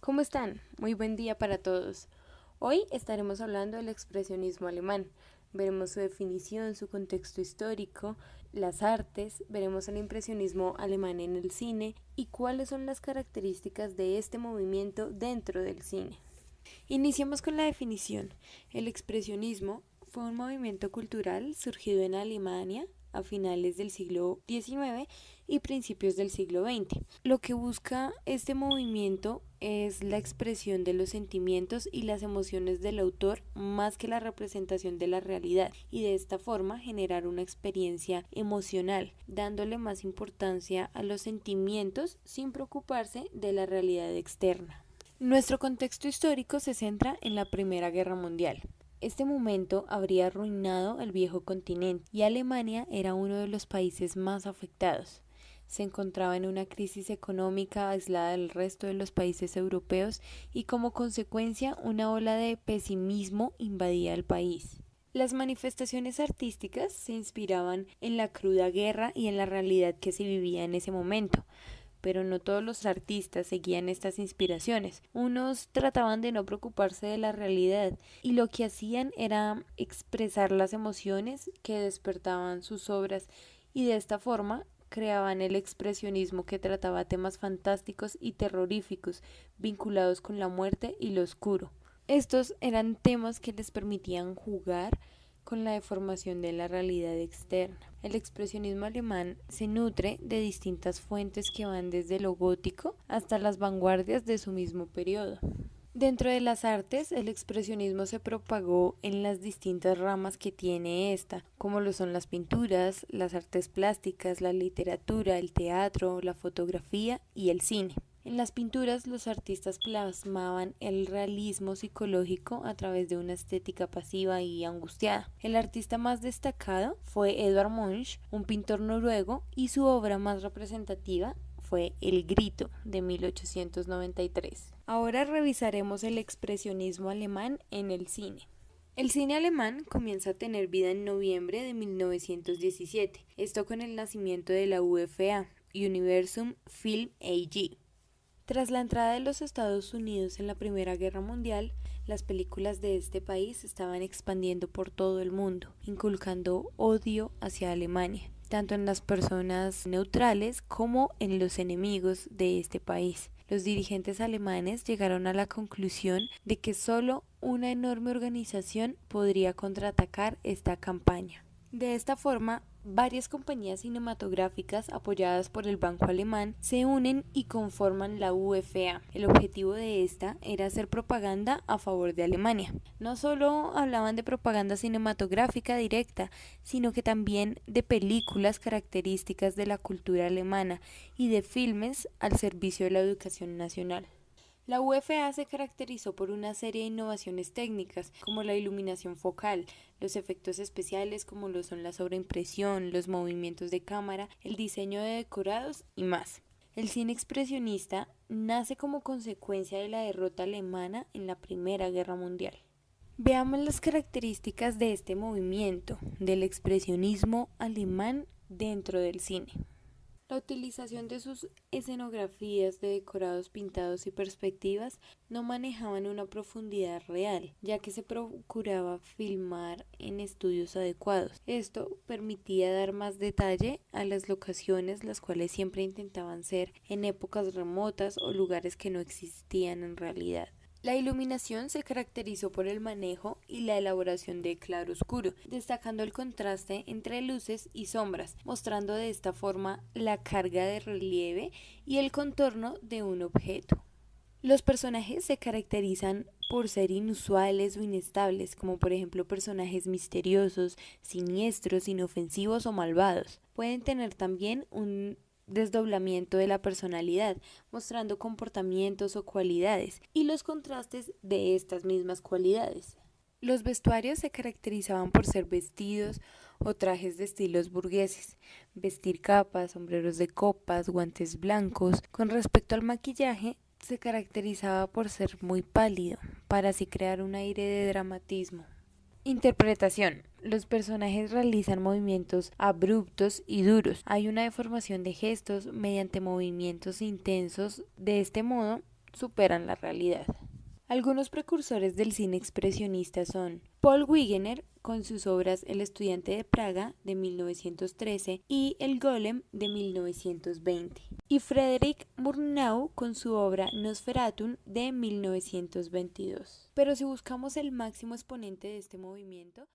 ¿Cómo están? Muy buen día para todos. Hoy estaremos hablando del expresionismo alemán. Veremos su definición, su contexto histórico, las artes, veremos el impresionismo alemán en el cine y cuáles son las características de este movimiento dentro del cine. Iniciemos con la definición. El expresionismo fue un movimiento cultural surgido en Alemania a finales del siglo XIX y principios del siglo XX. Lo que busca este movimiento es la expresión de los sentimientos y las emociones del autor más que la representación de la realidad, y de esta forma generar una experiencia emocional, dándole más importancia a los sentimientos sin preocuparse de la realidad externa. Nuestro contexto histórico se centra en la Primera Guerra Mundial. Este momento habría arruinado el viejo continente y Alemania era uno de los países más afectados. Se encontraba en una crisis económica aislada del resto de los países europeos y como consecuencia una ola de pesimismo invadía el país. Las manifestaciones artísticas se inspiraban en la cruda guerra y en la realidad que se vivía en ese momento, pero no todos los artistas seguían estas inspiraciones. Unos trataban de no preocuparse de la realidad y lo que hacían era expresar las emociones que despertaban sus obras, y de esta forma creaban el expresionismo, que trataba temas fantásticos y terroríficos vinculados con la muerte y lo oscuro. Estos eran temas que les permitían jugar con la deformación de la realidad externa. El expresionismo alemán se nutre de distintas fuentes que van desde lo gótico hasta las vanguardias de su mismo periodo. Dentro de las artes, el expresionismo se propagó en las distintas ramas que tiene esta, como lo son las pinturas, las artes plásticas, la literatura, el teatro, la fotografía y el cine. En las pinturas, los artistas plasmaban el realismo psicológico a través de una estética pasiva y angustiada. El artista más destacado fue Edvard Munch, un pintor noruego, y su obra más representativa fue El Grito, de 1893. Ahora revisaremos el expresionismo alemán en el cine. El cine alemán comienza a tener vida en noviembre de 1917, esto con el nacimiento de la UFA, Universum Film AG. Tras la entrada de los Estados Unidos en la Primera Guerra Mundial, las películas de este país se estaban expandiendo por todo el mundo, inculcando odio hacia Alemania, tanto en las personas neutrales como en los enemigos de este país. Los dirigentes alemanes llegaron a la conclusión de que solo una enorme organización podría contraatacar esta campaña. De esta forma, varias compañías cinematográficas apoyadas por el Banco Alemán se unen y conforman la UFA. El objetivo de esta era hacer propaganda a favor de Alemania. No solo hablaban de propaganda cinematográfica directa, sino que también de películas características de la cultura alemana y de filmes al servicio de la educación nacional. La UFA se caracterizó por una serie de innovaciones técnicas, como la iluminación focal, los efectos especiales como lo son la sobreimpresión, los movimientos de cámara, el diseño de decorados y más. El cine expresionista nace como consecuencia de la derrota alemana en la Primera Guerra Mundial. Veamos las características de este movimiento, del expresionismo alemán dentro del cine. La utilización de sus escenografías de decorados pintados y perspectivas no manejaban una profundidad real, ya que se procuraba filmar en estudios adecuados. Esto permitía dar más detalle a las locaciones, las cuales siempre intentaban ser en épocas remotas o lugares que no existían en realidad. La iluminación se caracterizó por el manejo y la elaboración de claroscuro, destacando el contraste entre luces y sombras, mostrando de esta forma la carga de relieve y el contorno de un objeto. Los personajes se caracterizan por ser inusuales o inestables, como por ejemplo personajes misteriosos, siniestros, inofensivos o malvados. Pueden tener también un desdoblamiento de la personalidad, mostrando comportamientos o cualidades y los contrastes de estas mismas cualidades. Los vestuarios se caracterizaban por ser vestidos o trajes de estilos burgueses, vestir capas, sombreros de copas, guantes blancos. Con respecto al maquillaje, se caracterizaba por ser muy pálido, para así crear un aire de dramatismo. Interpretación. Los personajes realizan movimientos abruptos y duros. Hay una deformación de gestos mediante movimientos intensos. De este modo, superan la realidad. Algunos precursores del cine expresionista son Paul Wegener con sus obras El estudiante de Praga de 1913 y El Golem de 1920 y Frederick Murnau con su obra Nosferatu de 1922. Pero si buscamos el máximo exponente de este movimiento,